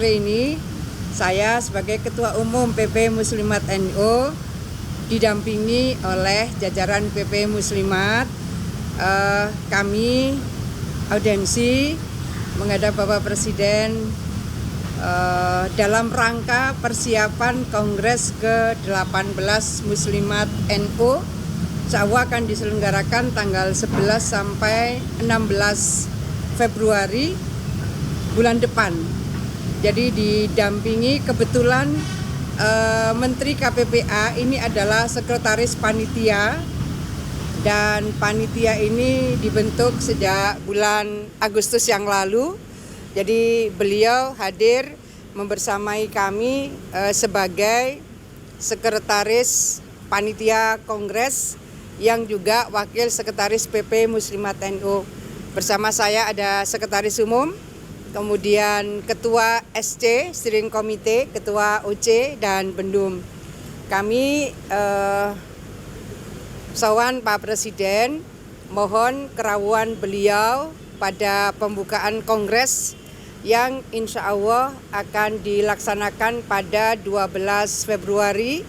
Hari ini saya sebagai Ketua Umum PP Muslimat NU didampingi oleh jajaran PP Muslimat. Kami audiensi menghadap Bapak Presiden dalam rangka persiapan Kongres ke-18 Muslimat NU. Insya Allah akan diselenggarakan tanggal 11 sampai 16 Februari bulan depan. Jadi didampingi kebetulan Menteri KPPA ini adalah sekretaris panitia, dan panitia ini dibentuk sejak bulan Agustus yang lalu. Jadi beliau hadir membersamai kami sebagai sekretaris panitia kongres yang juga wakil sekretaris PP Muslimat NU. Bersama saya ada sekretaris umum, kemudian Ketua SC, Steering Committee, Ketua OC, dan Bendum. Kami sowan Pak Presiden, mohon kerawuan beliau pada pembukaan Kongres yang insya Allah akan dilaksanakan pada 12 Februari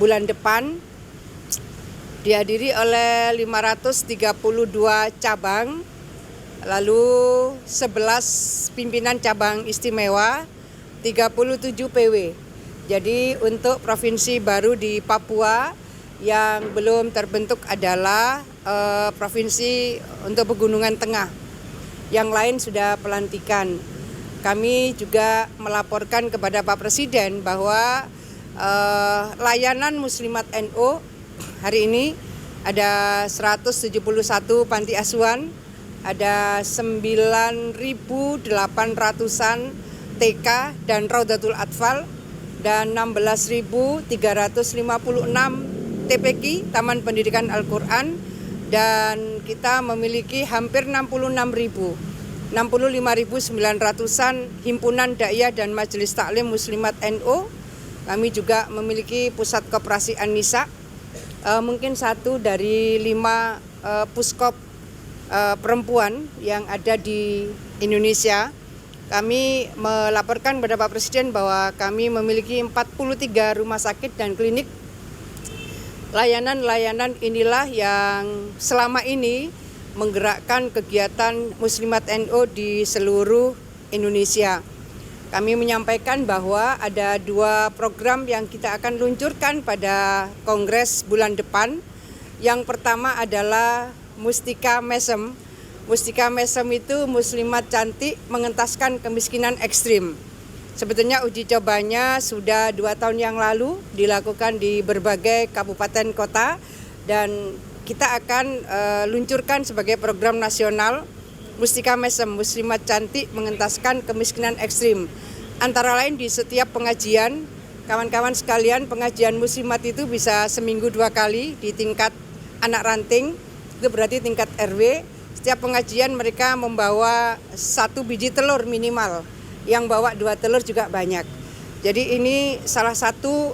bulan depan, dihadiri oleh 532 cabang, lalu 11 pimpinan cabang istimewa, 37 PW. Jadi untuk provinsi baru di Papua yang belum terbentuk adalah provinsi untuk Pegunungan Tengah. Yang lain sudah pelantikan. Kami juga melaporkan kepada Pak Presiden bahwa layanan Muslimat NU hari ini ada 171 panti asuhan, ada 9.800-an TK dan Raudatul Atfal, dan 16.356 TPQ, Taman Pendidikan Al-Quran, dan kita memiliki hampir 65.900-an himpunan daiyah dan majelis taklim Muslimat NU. Kami juga memiliki pusat koperasi An-Nisa, mungkin satu dari 5 puskop perempuan yang ada di Indonesia. Kami melaporkan kepada Pak Presiden bahwa kami memiliki 43 rumah sakit dan klinik. Layanan-layanan inilah yang selama ini menggerakkan kegiatan Muslimat NU di seluruh Indonesia. Kami menyampaikan bahwa ada 2 program yang kita akan luncurkan pada Kongres bulan depan. Yang pertama adalah Mustika Mesem. Mustika Mesem itu muslimat cantik mengentaskan kemiskinan ekstrim. Sebetulnya uji cobanya sudah 2 tahun yang lalu dilakukan di berbagai kabupaten kota, dan kita akan luncurkan sebagai program nasional Mustika Mesem, muslimat cantik mengentaskan kemiskinan ekstrim. Antara lain di setiap pengajian, kawan-kawan sekalian, pengajian muslimat itu bisa seminggu 2 kali di tingkat anak ranting. Itu berarti tingkat RW. Setiap pengajian mereka membawa 1 biji telur minimal, yang bawa 2 telur juga banyak. Jadi ini salah satu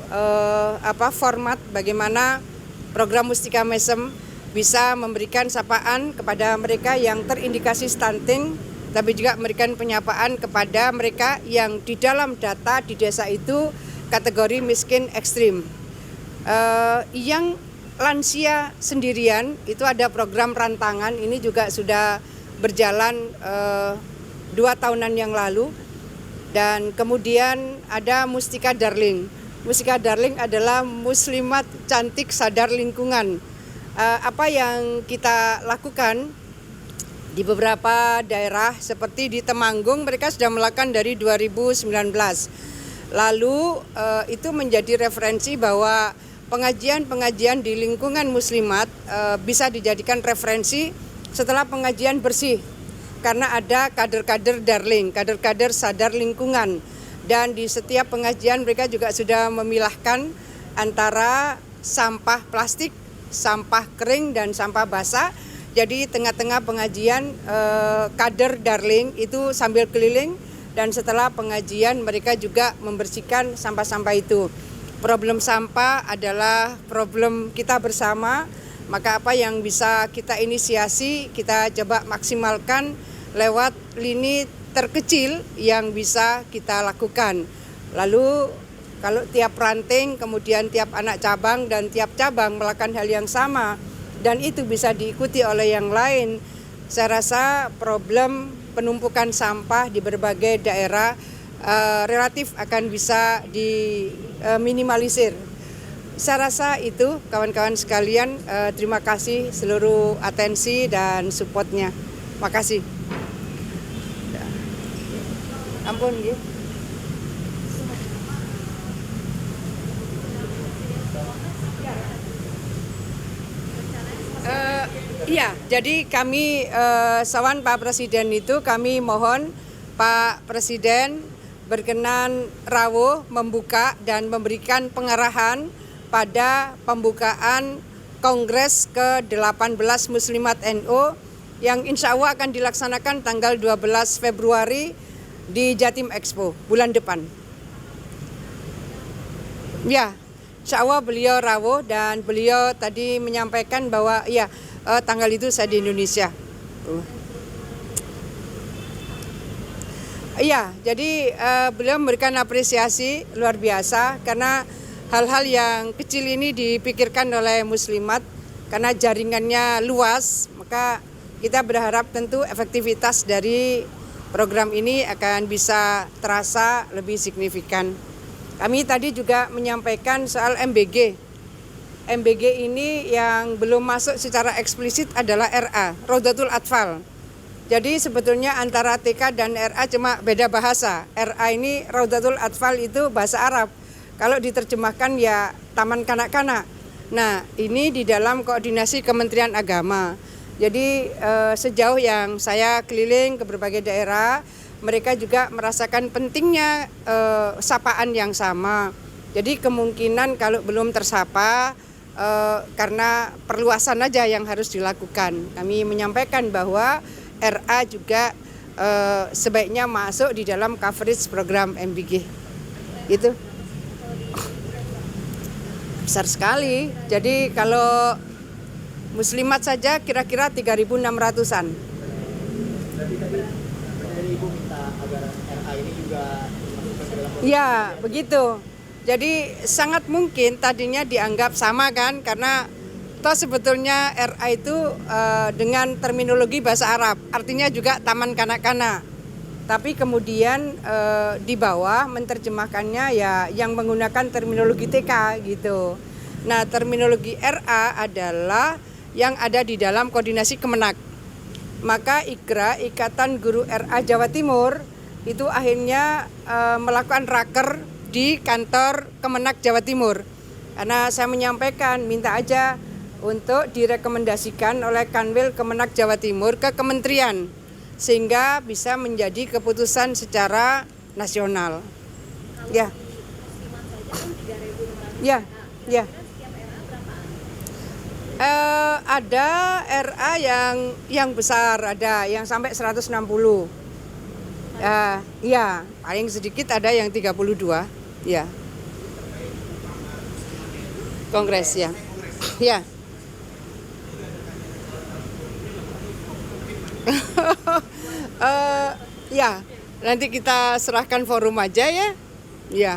format bagaimana program Mustika Mesem bisa memberikan sapaan kepada mereka yang terindikasi stunting, tapi juga memberikan penyapaan kepada mereka yang di dalam data di desa itu kategori miskin ekstrim. Yang lansia sendirian itu ada program rantangan, ini juga sudah berjalan 2 tahunan yang lalu. Dan kemudian ada Mustika Darling. Mustika Darling adalah muslimat cantik sadar lingkungan. Apa yang kita lakukan di beberapa daerah seperti di Temanggung, mereka sudah melakukan dari 2019. Lalu itu menjadi referensi bahwa pengajian-pengajian di lingkungan muslimat bisa dijadikan referensi setelah pengajian bersih, karena ada kader-kader darling, kader-kader sadar lingkungan, dan di setiap pengajian mereka juga sudah memilahkan antara sampah plastik, sampah kering, dan sampah basah. Jadi tengah-tengah pengajian kader darling itu sambil keliling, dan setelah pengajian mereka juga membersihkan sampah-sampah itu. Problem sampah adalah problem kita bersama, maka apa yang bisa kita inisiasi, kita coba maksimalkan lewat lini terkecil yang bisa kita lakukan. Lalu kalau tiap ranting, kemudian tiap anak cabang dan tiap cabang melakukan hal yang sama dan itu bisa diikuti oleh yang lain, saya rasa problem penumpukan sampah di berbagai daerah relatif akan bisa diminimalisir. Saya rasa itu kawan-kawan sekalian, terima kasih seluruh atensi dan supportnya. Makasih. Ampun, ya. Iya, jadi kami sawan Pak Presiden itu kami mohon Pak Presiden berkenan rawuh membuka dan memberikan pengarahan pada pembukaan Kongres ke-18 Muslimat NU yang insya Allah akan dilaksanakan tanggal 12 Februari di Jatim Expo bulan depan. Ya, insya Allah beliau rawuh dan beliau tadi menyampaikan bahwa ya tanggal itu saya di Indonesia. Iya, jadi beliau memberikan apresiasi luar biasa karena hal-hal yang kecil ini dipikirkan oleh muslimat karena jaringannya luas, maka kita berharap tentu efektivitas dari program ini akan bisa terasa lebih signifikan. Kami tadi juga menyampaikan soal MBG. MBG ini yang belum masuk secara eksplisit adalah RA, Raudatul Atfal. Jadi sebetulnya antara TK dan RA cuma beda bahasa. RA ini Raudatul Atfal itu bahasa Arab. Kalau diterjemahkan ya Taman Kanak-Kanak. Nah, ini di dalam koordinasi Kementerian Agama. Jadi sejauh yang saya keliling ke berbagai daerah, mereka juga merasakan pentingnya sapaan yang sama. Jadi kemungkinan kalau belum tersapa karena perluasan aja yang harus dilakukan. Kami menyampaikan bahwa RA juga sebaiknya masuk di dalam coverage program MBG. Itu besar sekali. Jadi kalau muslimat saja kira-kira 3.600-an. Jadi Ibu minta agar RA ini juga dimasukkan ke dalam. Ya, begitu. Jadi sangat mungkin tadinya dianggap sama kan, karena toh sebetulnya RA itu dengan terminologi bahasa Arab, artinya juga taman kanak-kanak. Tapi kemudian di bawah menerjemahkannya ya yang menggunakan terminologi TK gitu. Nah, terminologi RA adalah yang ada di dalam koordinasi Kemenak. Maka IKRA, Ikatan Guru RA Jawa Timur, itu akhirnya melakukan raker di kantor Kemenak Jawa Timur. Karena saya menyampaikan, minta aja untuk direkomendasikan oleh Kanwil Kemenak Jawa Timur ke kementerian, sehingga bisa menjadi keputusan secara nasional. Ya. Ya, ya. Ada RA yang besar, ada yang sampai 160. Ya, paling sedikit ada yang 32. Ya. Kongres ya. Ya. Ya, nanti kita serahkan forum aja ya. Ya.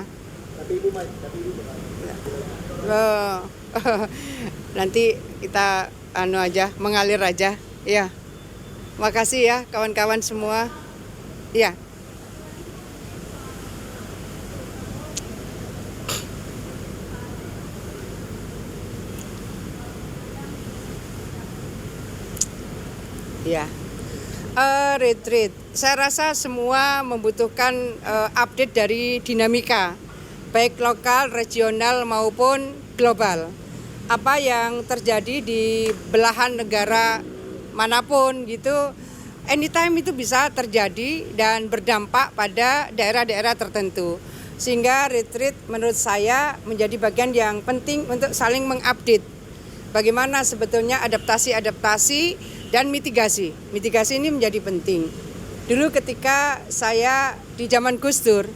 Nanti kita mengalir aja. Ya. Makasih ya kawan-kawan semua. Ya. Ya. Retreat. Saya rasa semua membutuhkan update dari dinamika, baik lokal, regional maupun global. Apa yang terjadi di belahan negara manapun gitu, anytime itu bisa terjadi dan berdampak pada daerah-daerah tertentu. Sehingga retreat menurut saya menjadi bagian yang penting untuk saling mengupdate. Bagaimana sebetulnya adaptasi dan mitigasi. Mitigasi ini menjadi penting. Dulu ketika saya di zaman Gus Dur,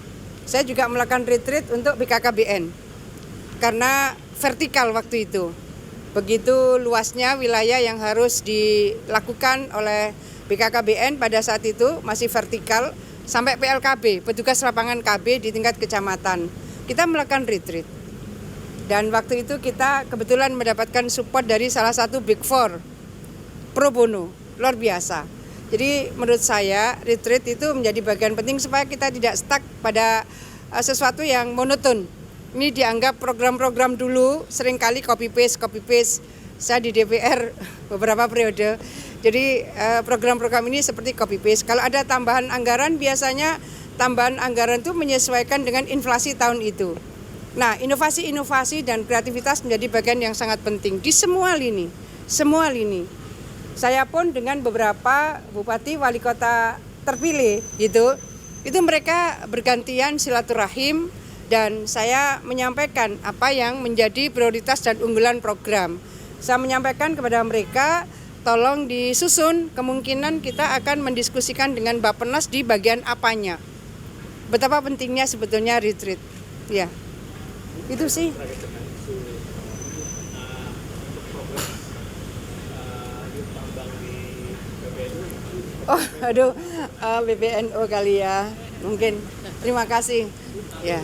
saya juga melakukan retreat untuk BKKBN. Karena vertikal waktu itu. Begitu luasnya wilayah yang harus dilakukan oleh BKKBN pada saat itu masih vertikal, sampai PLKB, petugas lapangan KB di tingkat kecamatan. Kita melakukan retreat. Dan waktu itu kita kebetulan mendapatkan support dari salah satu Big Four, pro bono, luar biasa. Jadi menurut saya retreat itu menjadi bagian penting supaya kita tidak stuck pada sesuatu yang monoton. Ini dianggap program-program dulu, seringkali copy paste. Saya di DPR beberapa periode. Jadi program-program ini seperti copy paste. Kalau ada tambahan anggaran, biasanya tambahan anggaran itu menyesuaikan dengan inflasi tahun itu. Nah, inovasi-inovasi dan kreativitas menjadi bagian yang sangat penting di semua lini. Saya pun dengan beberapa bupati wali kota terpilih gitu, itu mereka bergantian silaturahim dan saya menyampaikan apa yang menjadi prioritas dan unggulan program. Saya menyampaikan kepada mereka, tolong disusun, kemungkinan kita akan mendiskusikan dengan Bappenas di bagian apanya. Betapa pentingnya sebetulnya retreat. Ya. Itu sih. Oh, aduh, PBNU kali ya, mungkin. Terima kasih. Ya.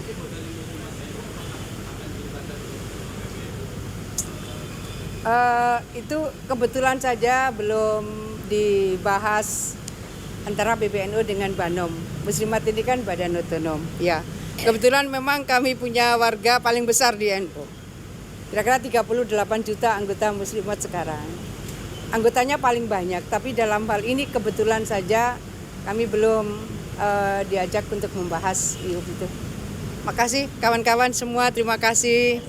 Itu kebetulan saja belum dibahas antara PBNU dengan Banom. Muslimat ini kan badan otonom. Ya. Kebetulan memang kami punya warga paling besar di NU. Kira-kira 38 juta anggota muslimat sekarang. Anggotanya paling banyak, tapi dalam hal ini kebetulan saja kami belum diajak untuk membahas itu. Makasih kawan-kawan semua, terima kasih.